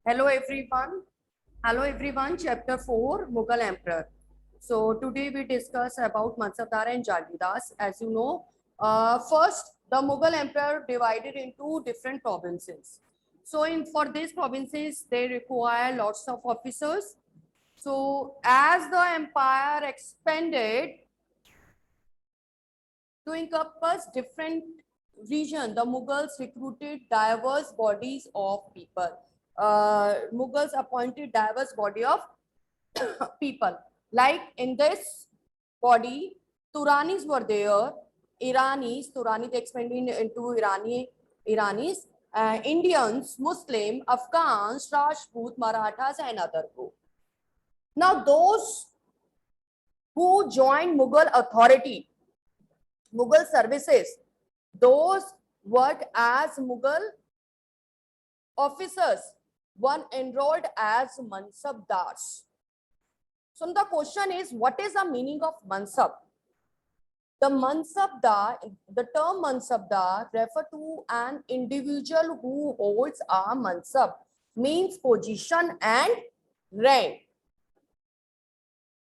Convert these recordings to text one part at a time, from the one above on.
Hello everyone. Hello everyone. Chapter 4 Mughal Emperor. So today we discuss about Mansabdar and Jagirdars. As you know, first the Mughal Emperor divided into different provinces. So in for these provinces they require lots of officers. So as the empire expanded to encompass different region, the Mughals recruited diverse bodies of people. Mughals appointed diverse body of people. Like in this body, Turanis were there, Turani they expanded into Iranis, Indians, Muslim, Afghans, Rajput, Marathas, and other group. Now, those who joined Mughal authority, Mughal services, those worked as Mughal officers, one enrolled as Mansabdars. So the question is, what is the meaning of Mansab? The Mansabdar, the term Mansabdar refer to an individual who holds a Mansab, means position and rank.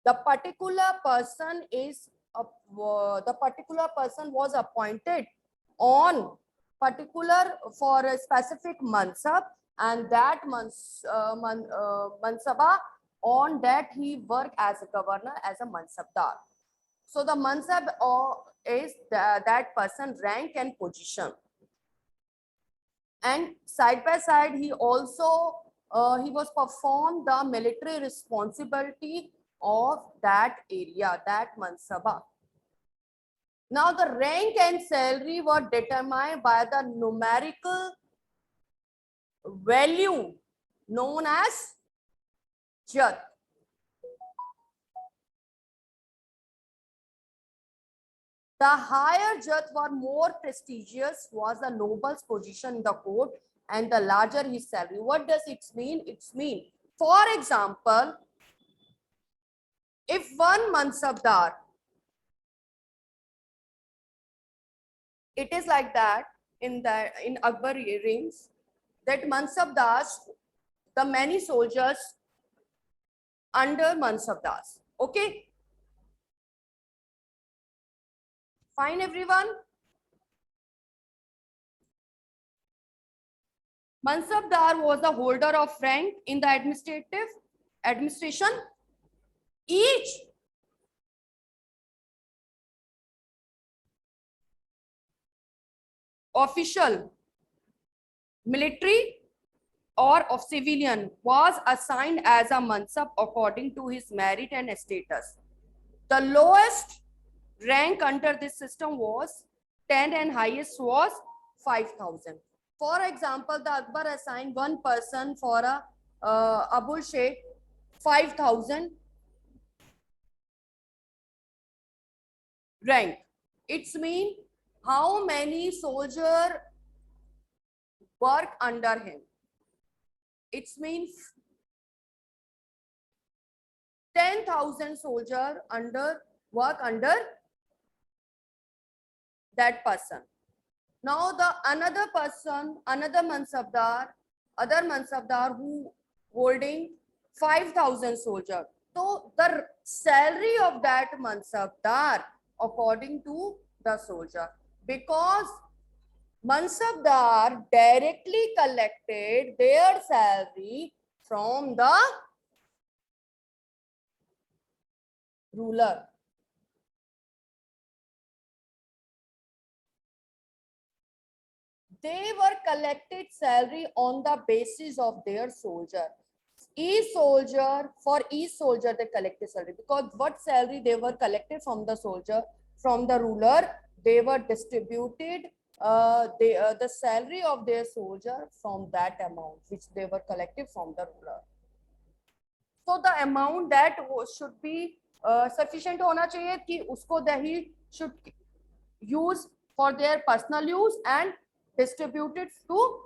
The particular person was appointed on particular for a specific mansab, and that mansaba, on that he worked as a governor, as a mansabdar. So the mansab is that person rank and position, and side by side he also he was performed the military responsibility of that area, that mansaba. Now the rank and salary were determined by the numerical value known as jat. The higher jat were more prestigious was the noble's position in the court, and the larger his salary. What does it mean? It means, for example, if one mansabdar, it is like that in Akbar reigns, that mansabdars, the many soldiers under mansabdars. Okay, fine everyone. Mansabdar was the holder of rank in the administration. Each official, military or of civilian, was assigned as a mansab according to his merit and status. The lowest rank under this system was 10 and highest was 5,000. For example, the Akbar assigned one person for a Abul Sheikh 5,000 rank. It's mean how many soldier work under him. It's means 10,000 soldier under work under that person. Now the another person, another mansabdar who holding 5,000 soldier. So the salary of that mansabdar according to the soldier, because mansabdar directly collected their salary from the ruler. They were collected salary on the basis of their soldier. For each soldier they collected salary, because what salary they were collected from the soldier, from the ruler, they were distributed the salary of their soldier from that amount which they were collected from the ruler. So the amount that should be sufficient hona chahiye ki usko he should use for their personal use and distributed to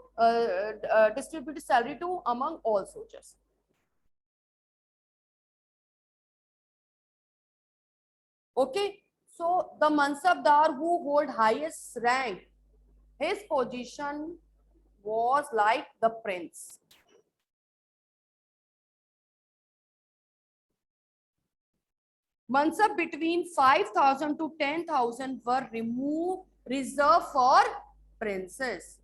distributed salary to among all soldiers. Okay, so the mansabdar who hold highest rank, his position was like the prince. Mansab between 5,000 to 10,000 were reserved for princes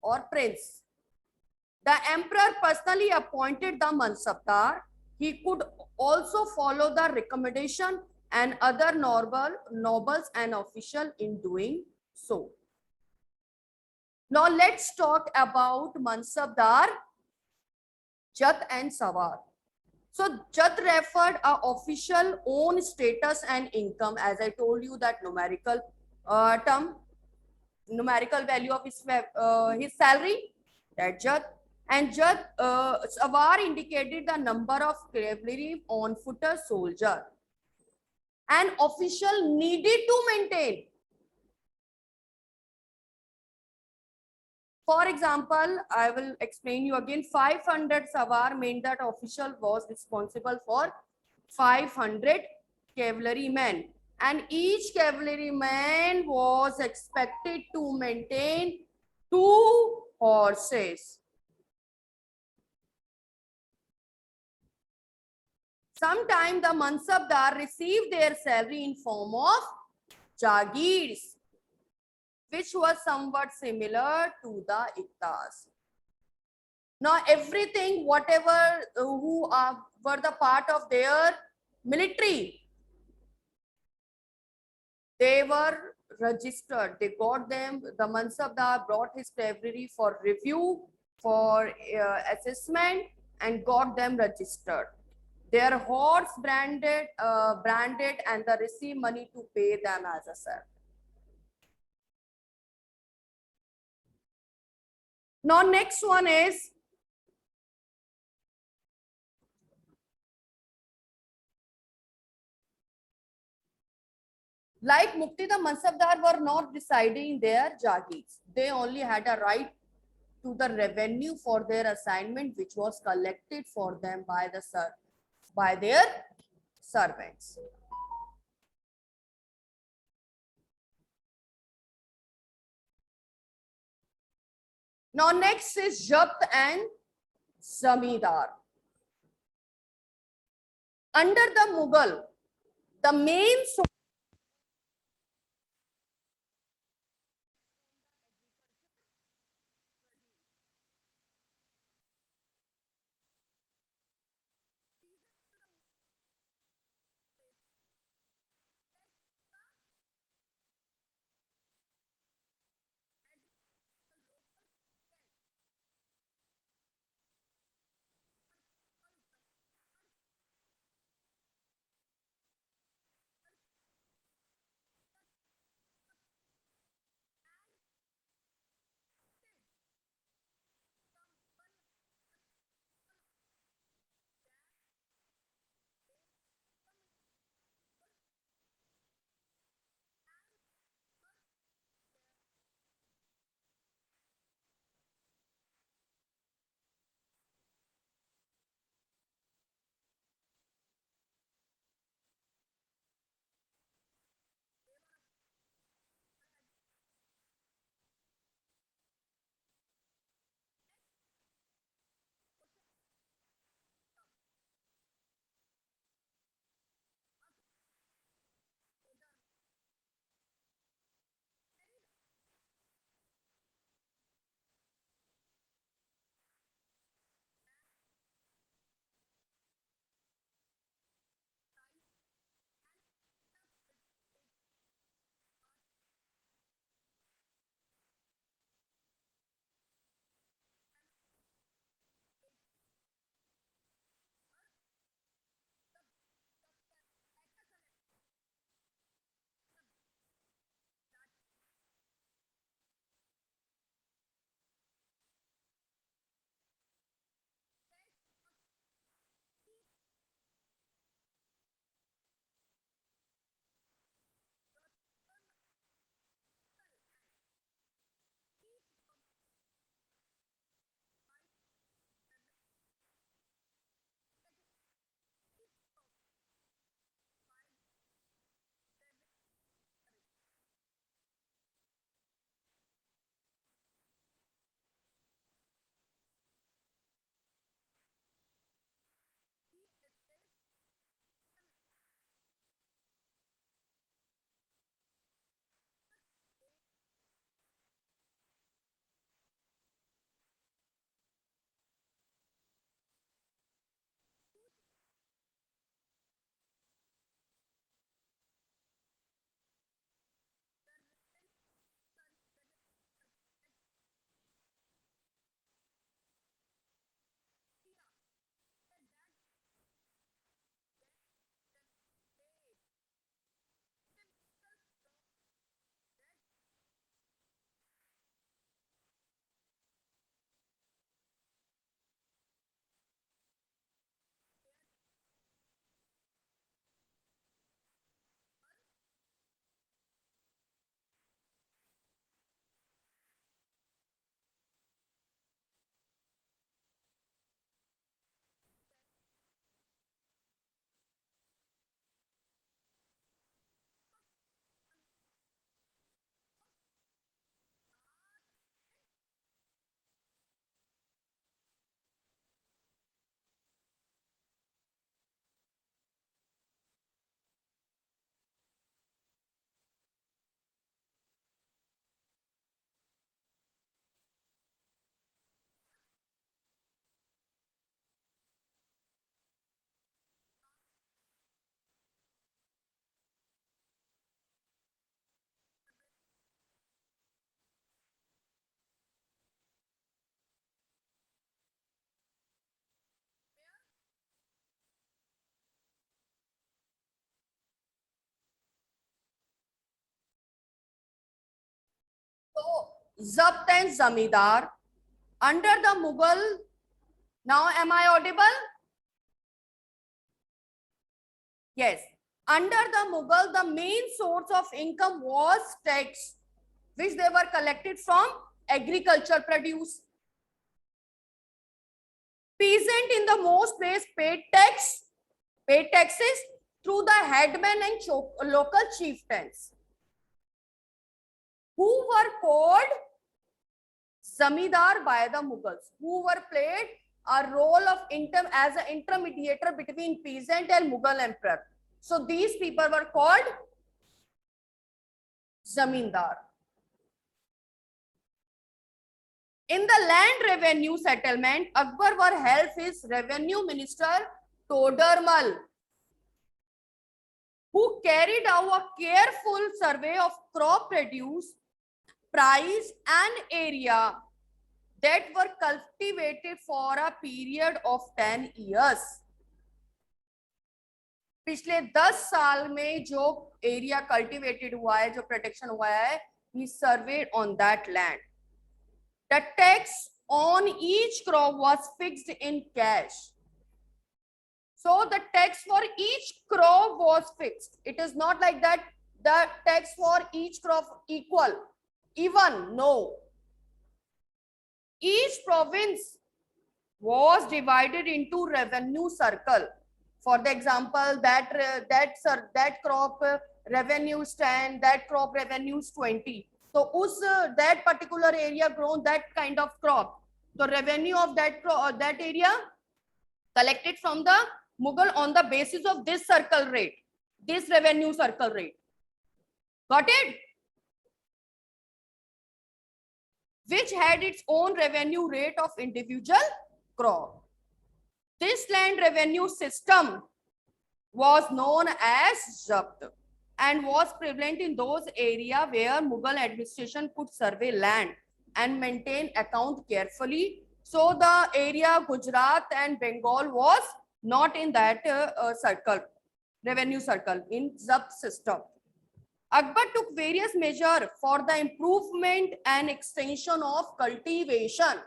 or prince. The emperor personally appointed the Mansabdar. He could also follow the recommendation and other nobles and officials in doing so. Now let's talk about Mansabdar, Jat and Sawar. So Jat referred a official own status and income, as I told you that numerical term, numerical value of his salary, that Jat. And Jat Sawar indicated the number of cavalry on footer soldier an official needed to maintain. For example, I will explain you again. 500 Sawar meant that official was responsible for 500 cavalrymen, and each cavalryman was expected to maintain 2 horses. Sometimes the Mansabdar received their salary in form of Jagirs, which was somewhat similar to the Iktas. Now everything, whatever were the part of their military, they were registered. They got them. The Mansabdar brought his cavalry for review, for assessment, and got them registered. Their horse branded, and they receive money to pay them as a serf. Now next one is like Mukti, the Mansabdar were not deciding their Jagirs. They only had a right to the revenue for their assignment, which was collected for them by their servants. Now next is Jabt and Zamidar. Under the Mughal, the main Zabt and Zamindar under the Mughal. Now am I audible? Yes. Under the Mughal, the main source of income was tax, which they were collected from agriculture produce. Peasant in the most place paid taxes through the headmen and local chieftains, who were called zamindar by the Mughals, who were played a role of as an intermediator between peasant and Mughal emperor. So these people were called zamindar. In the land revenue settlement, Akbar were help his revenue minister Todermal, who carried out a careful survey of crop produce, price and area that were cultivated for a period of 10 years. पिछले 10 साल में जो area cultivated हुआ है, जो protection हुआ है, he surveyed on that land. The tax on each crop was fixed in cash. So the tax for each crop was fixed. It is not like that the tax for each crop equal, even, no. Each province was divided into revenue circle. For the example, that crop revenue stand, that crop revenue is 20. So that particular area grown that kind of crop. The revenue of that area collected from the Mughal on the basis of this circle rate, this revenue circle rate. Got it? Which had its own revenue rate of individual crop. This land revenue system was known as Zabt and was prevalent in those areas where Mughal administration could survey land and maintain account carefully. So the area Gujarat and Bengal was not in that circle, revenue circle, in Zabt system. Akbar took various measures for the improvement and extension of cultivation.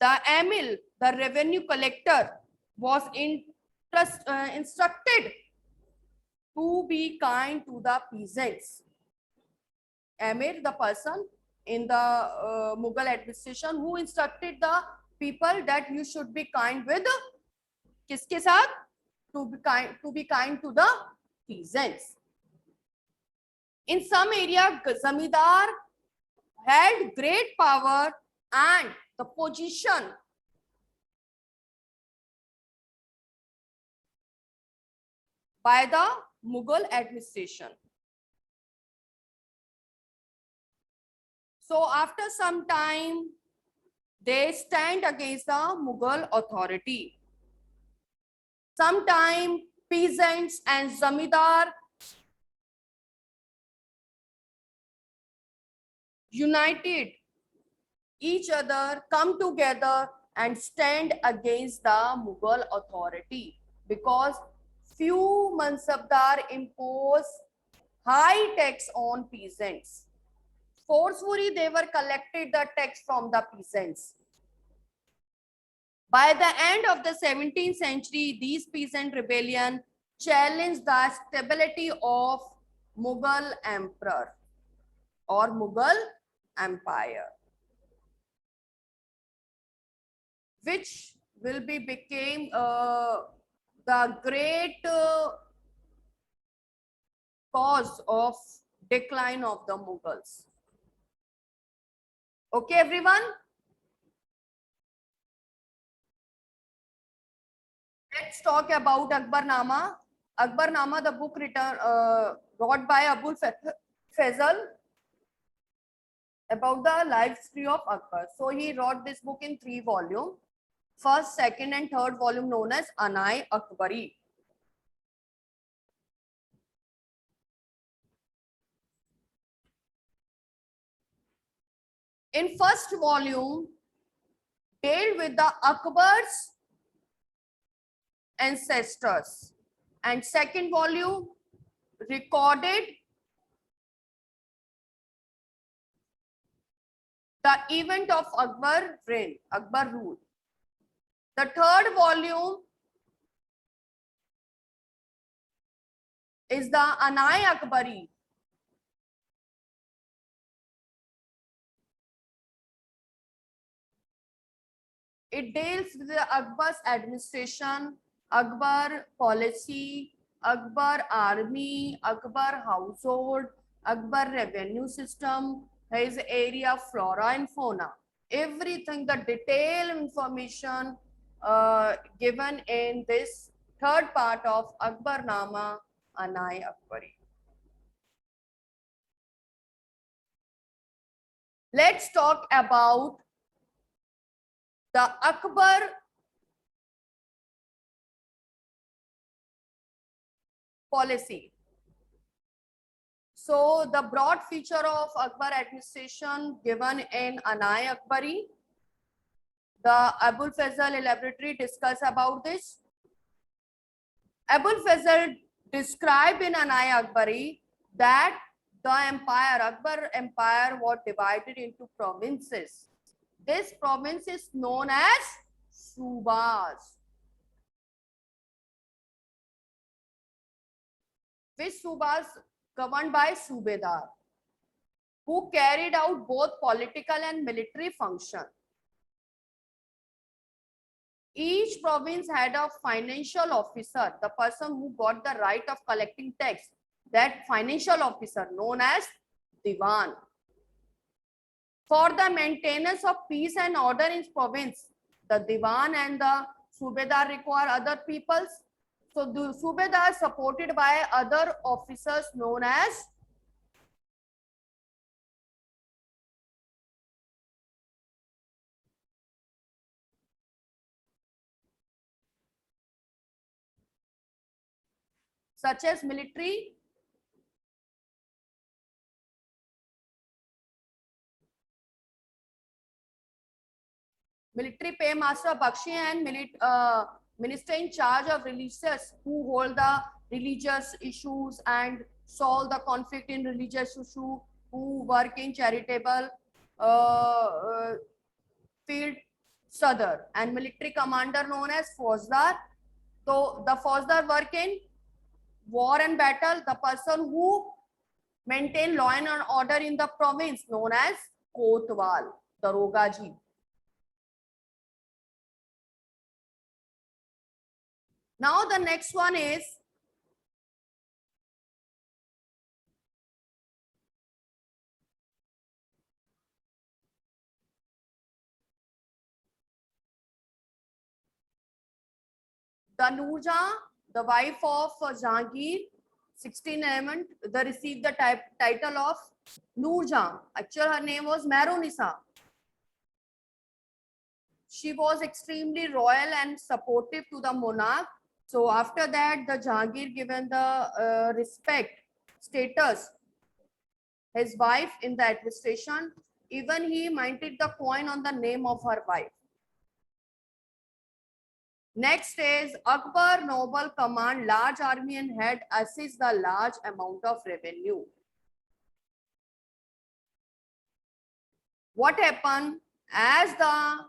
The Amil, the revenue collector, was instructed to be kind to the peasants. Amir, the person in the Mughal administration who instructed the people that you should be kind with kiske saath? To be kind to the peasants. In some area, zamindar had great power and the position by the Mughal administration. So after some time, they stand against the Mughal authority. Sometime peasants and zamindar united each other, come together and stand against the Mughal authority, because few mansabdar impose high tax on peasants. Forcefully, they were collected the tax from the peasants. By the end of the 17th century, these peasant rebellion challenged the stability of Mughal emperor or Mughal empire, which will became the great cause of decline of the Mughals. Okay, everyone. Let's talk about Akbarnama. Akbarnama, the book wrote by Abul Fazl about the life history of Akbar. So he wrote this book in 3 volumes. First, second and third volume known as Anai Akbari. In first volume, dealt with the Akbar's ancestors, and second volume recorded The event of Akbar reign, Akbar rule. The third volume is the Anai Akbari. It deals with the Akbar's administration, Akbar policy, Akbar army, Akbar household, Akbar revenue system, his area, flora and fauna. Everything, the detailed information given in this third part of Akbarnama Anai Akbari. Let's talk about the Akbar policy. So the broad feature of Akbar administration given in Anai Akbari, the Abul Fazl elaborately discuss about this. Abul Fazl described in Anai Akbari that the empire, Akbar empire, was divided into provinces. This province is known as Subas. Which Subas? Governed by Subedar, who carried out both political and military function. Each province had a financial officer, the person who got the right of collecting tax, that financial officer known as Diwan. For the maintenance of peace and order in province, the Diwan and the Subedar require other peoples. So the Subedar supported by other officers known as such as military, paymaster Bakshi and minister in charge of religious who hold the religious issues and solve the conflict in religious issue, who work in charitable field Sadr, and military commander known as Fauzdar. So the Fauzdar work in war and battle, the person who maintain law and order in the province known as Kotwal, Darogaji. Now the next one is the Noorjahan, the wife of Jahangir, 1611, they received the title of Noorjahan. Actually, her name was Mehrunisa. She was extremely royal and supportive to the monarch. So after that, the Jahangir given the respect, status, his wife in the administration. Even he minted the coin on the name of her wife. Next is Akbar noble command large army and had assist the large amount of revenue. What happened? As the